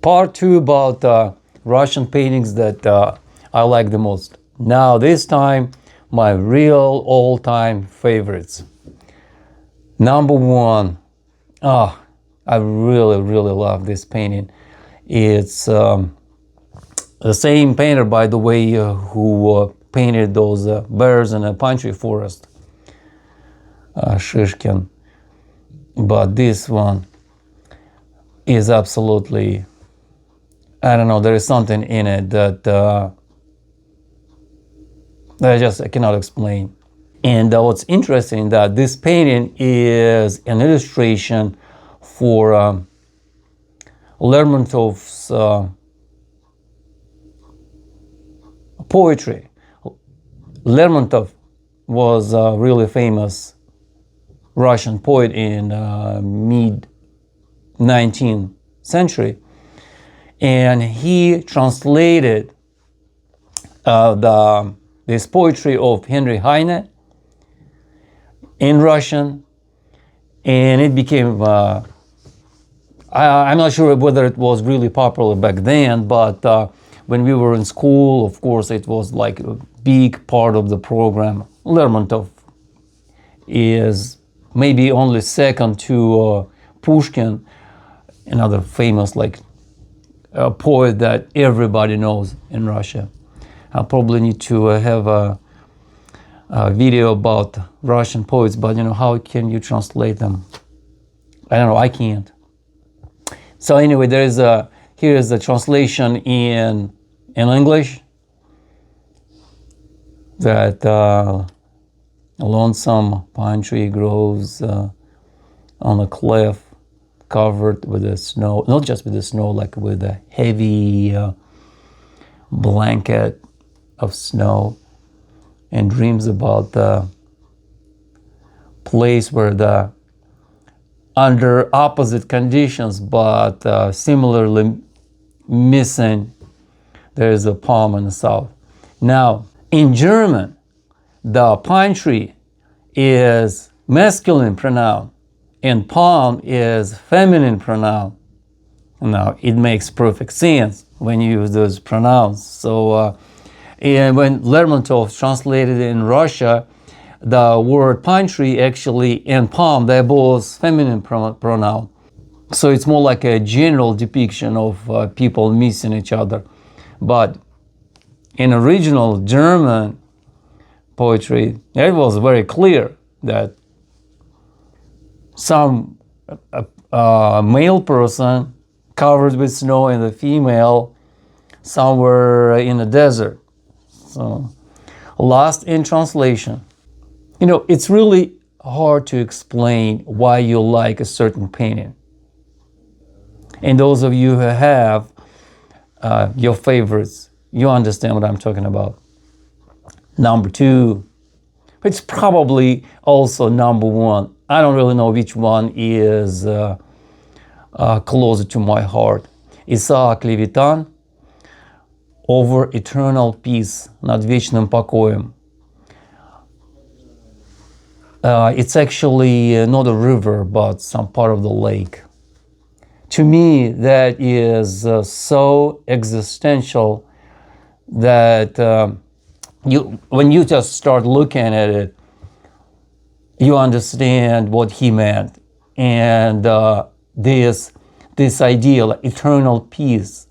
part 2 about Russian paintings that I like the most. Now this time, my real all-time favorites. Number 1, I really love this painting. It's the same painter, by the way, who painted those bears in a pine tree forest, Shishkin. But this one is absolutely, I don't know, there is something in it that I cannot explain. And what's interesting that this painting is an illustration for Lermontov's poetry. Lermontov was a really famous Russian poet in mid 19th century, and he translated this poetry of Henry Heine in Russian, and it became I'm not sure whether it was really popular back then, but when we were in school, of course, it was like a big part of the program. Lermontov is maybe only second to Pushkin, another famous poet that everybody knows in Russia. I'll probably need to have a video about Russian poets, but how can you translate them? I don't know, I can't. So anyway, here is the translation in English, that a lonesome pine tree grows on a cliff covered with the snow, not just with the snow, like with a heavy blanket of snow, and dreams about the place where under opposite conditions but similarly missing, there's a palm in the south. Now, in German, the pine tree is masculine pronoun and palm is feminine pronoun. Now, it makes perfect sense when you use those pronouns. So, and when Lermontov translated in Russia, the word pine tree actually and palm, they're both feminine pronoun. So it's more like a general depiction of people missing each other. But in original German poetry, it was very clear that some male person covered with snow and the female somewhere in the desert. So, lost in translation. It's really hard to explain why you like a certain painting. And those of you who have your favorites, you understand what I'm talking about. Number 2, it's probably also number 1. I don't really know which one is closer to my heart. Исаак Левитан «Over Eternal Peace», «Над вечным покоем». It's actually not a river, but some part of the lake. To me, that is so existential that when you just start looking at it, you understand what he meant. And this idea, like eternal peace.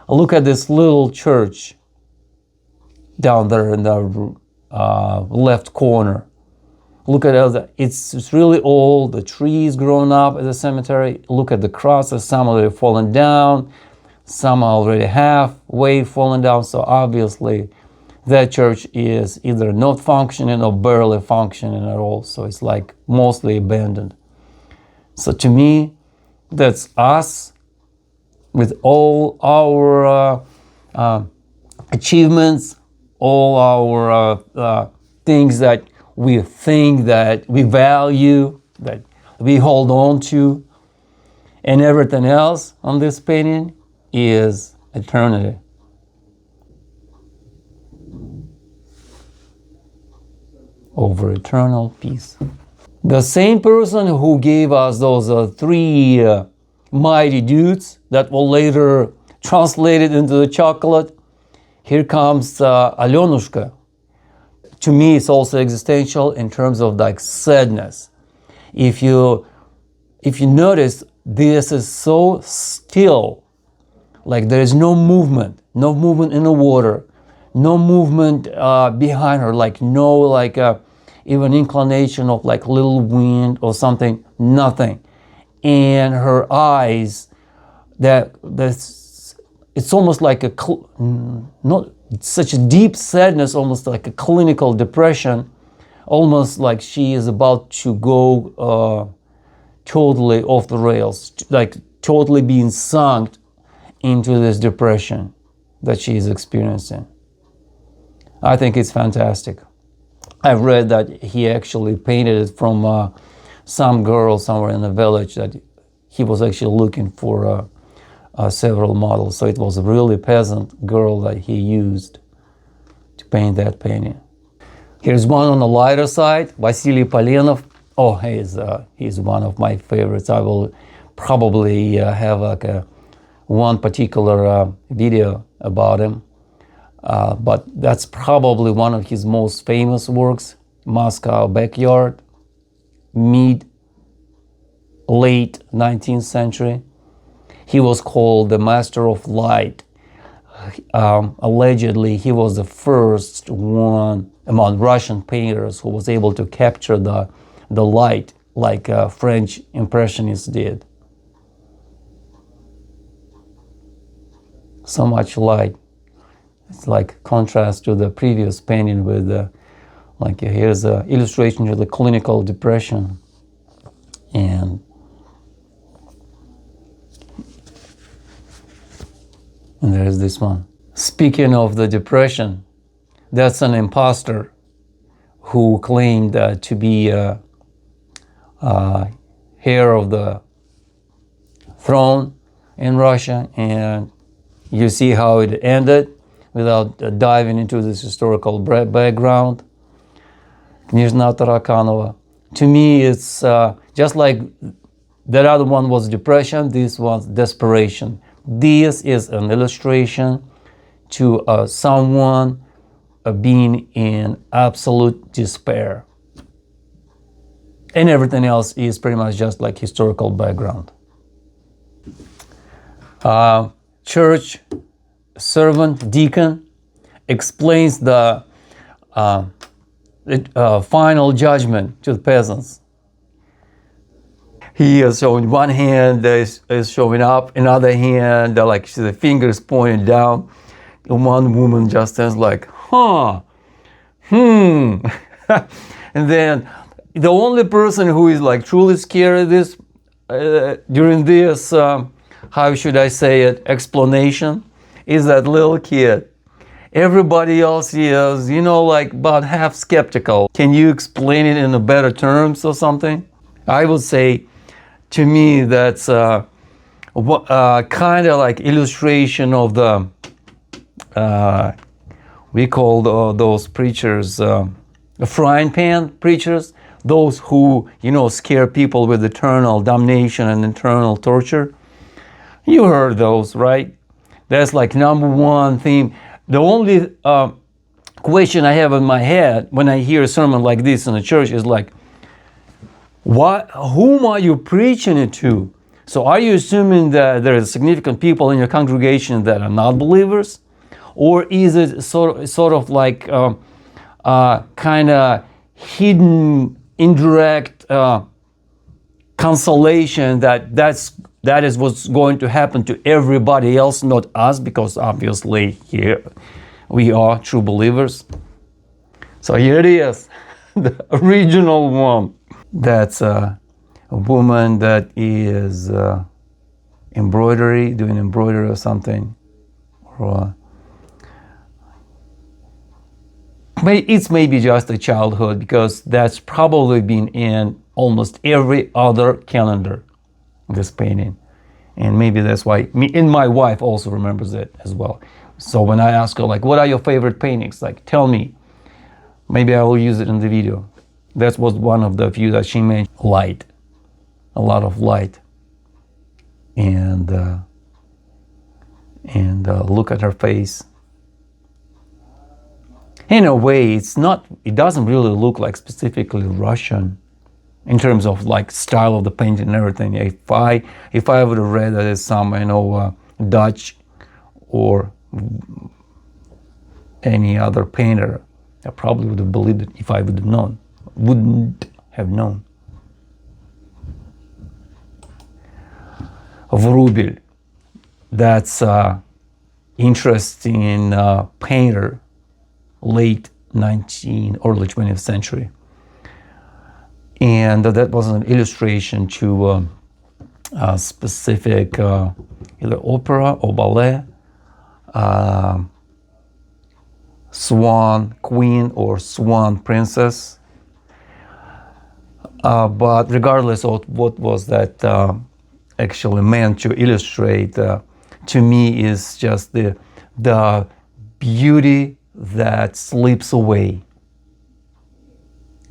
Look at this little church down there in the left corner. Look at it's really old, the trees growing up at the cemetery. Look at the crosses, some already fallen down, some are already halfway fallen down. So obviously that church is either not functioning or barely functioning at all. So it's like mostly abandoned. So to me, that's us with all our achievements, all our things that we think that we value, that we hold on to, and everything else on this painting is eternity. Over eternal peace. The same person who gave us those 3 mighty dudes that were later translated into the chocolate. Here comes Alyonushka. To me, it's also existential in terms of like sadness. If you notice, this is so still, like there is no movement in the water, no movement behind her, like no like even inclination of like little wind or something, nothing. And her eyes, it's almost like not such a deep sadness, almost like a clinical depression, almost like she is about to go totally off the rails, like totally being sunk into this depression that she is experiencing. I think it's fantastic. I've read that he actually painted it from some girl somewhere in the village, that he was actually looking for several models. So it was a really peasant girl that he used to paint that painting. Here's one on the lighter side, Vasily Polenov. Oh, he's one of my favorites. I will probably have like one particular video about him. But that's probably one of his most famous works, Moscow Backyard, late 19th century. He was called the Master of Light. Allegedly, he was the first one among Russian painters who was able to capture the light like French Impressionists did. So much light. It's like contrast to the previous painting with like here's an illustration to the clinical depression, and there's this one. Speaking of the depression, that's an imposter who claimed to be heir of the throne in Russia, and you see how it ended without diving into this historical background. Knyazhna Tarakanova. To me, it's just like that other one was depression, this one's desperation. This is an illustration to someone being in absolute despair. And everything else is pretty much just like historical background. Church servant, deacon, explains the final judgment to the peasants. He is showing one hand is showing up, another hand, like the fingers pointing down. And one woman just stands like, and then the only person who is like truly scared of this during this, how should I say it, explanation, is that little kid. Everybody else is, like about half skeptical. Can you explain it in a better terms or something? I would say, to me, that's kind of like illustration of the, we call those preachers frying pan preachers, those who, scare people with eternal damnation and eternal torture. You heard those, right? That's like number one theme. The only question I have in my head when I hear a sermon like this in the church is like, whom are you preaching it to? So are you assuming that there are significant people in your congregation that are not believers? Or is it sort of like kind of hidden, indirect consolation that is what's going to happen to everybody else, not us, because obviously here we are true believers. So here it is, the original one. That's a woman that is doing embroidery or something. Or it's maybe just a childhood, because that's probably been in almost every other calendar, this painting. And maybe that's why and my wife also remembers it as well. So when I ask her, like, what are your favorite paintings? Like, tell me. Maybe I will use it in the video. That was one of the few that she made. Light. A lot of light. and look at her face. In a way, it doesn't really look like specifically Russian in terms of like style of the painting and everything. If I would have read that as some, Dutch or any other painter, I probably would have believed it if I would have known. Wouldn't have known. Vrubil, that's interesting painter, late 19th, early 20th century. And that was an illustration to a specific either opera or ballet, Swan Queen or Swan Princess. But regardless of what was that actually meant to illustrate, to me is just the beauty that slips away.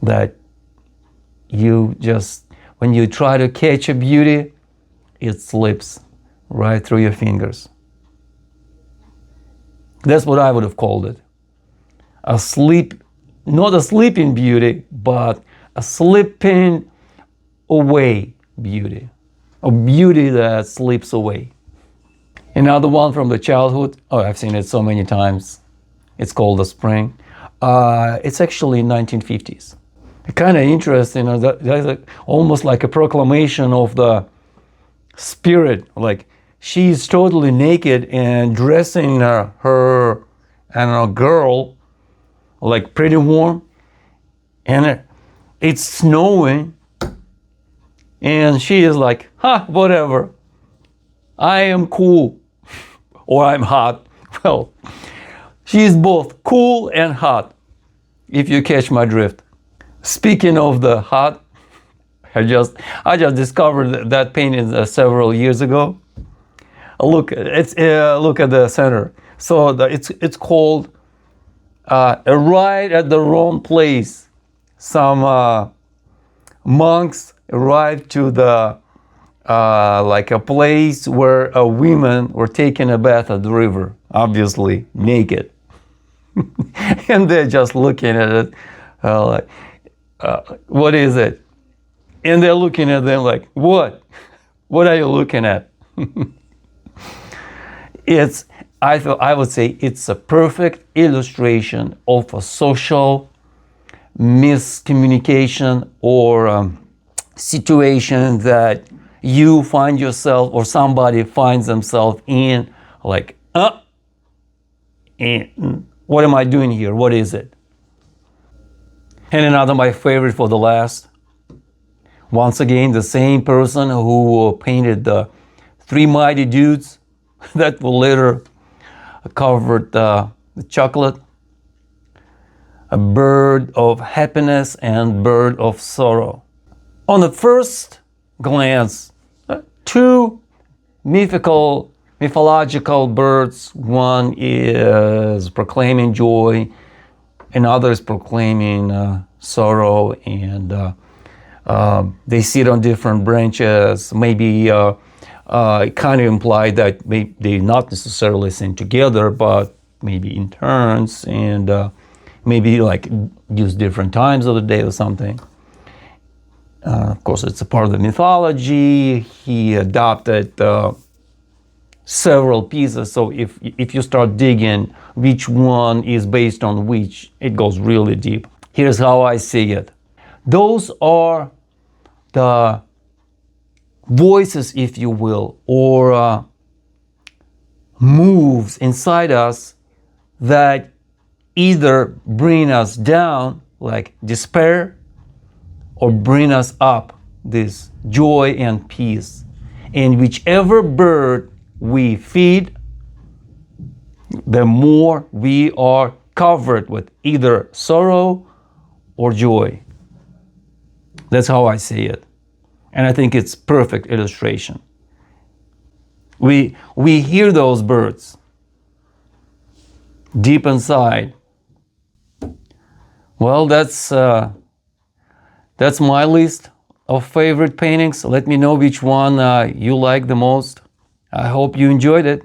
That you just, when you try to catch a beauty, it slips right through your fingers. That's what I would have called it. Not a sleeping beauty, but a slipping away beauty. A beauty that slips away. Another one from the childhood. Oh, I've seen it so many times. It's called The Spring. It's actually 1950s. Kind of interesting. That's almost like a proclamation of the spirit. Like she's totally naked and dressing her girl, like pretty warm, and it's snowing, and she is like, whatever. I am cool, or I'm hot. Well, she's both cool and hot, if you catch my drift. Speaking of the hot, I just discovered that painting several years ago. Look at the center. So it's called "Arrived at the Wrong Place." Some monks arrived to the like a place where women were taking a bath at the river, obviously naked, and they're just looking at it like, what is it? And they're looking at them like, what? What are you looking at? I would say it's a perfect illustration of a social miscommunication or situation that you find yourself or somebody finds themselves in, like, and what am I doing here? What is it? And another, my favorite for the last. Once again, the same person who painted the Three Mighty Dudes that will later covered the chocolate. A bird of happiness and bird of sorrow. On the first glance, two mythological birds. One is proclaiming joy, another is proclaiming sorrow, and they sit on different branches. Maybe it kind of implied that they not necessarily sing together, but maybe in turns, and maybe like use different times of the day or something. Of course, it's a part of the mythology. He adopted several pieces, so if you start digging which one is based on which, it goes really deep. Here's how I see it. Those are the voices, if you will, or moves inside us that either bring us down, like despair, or bring us up, this joy and peace. And whichever bird we feed, the more we are covered with either sorrow or joy. That's how I see it. And I think it's perfect illustration. We hear those birds deep inside. Well, that's my list of favorite paintings. Let me know which one you like the most. I hope you enjoyed it.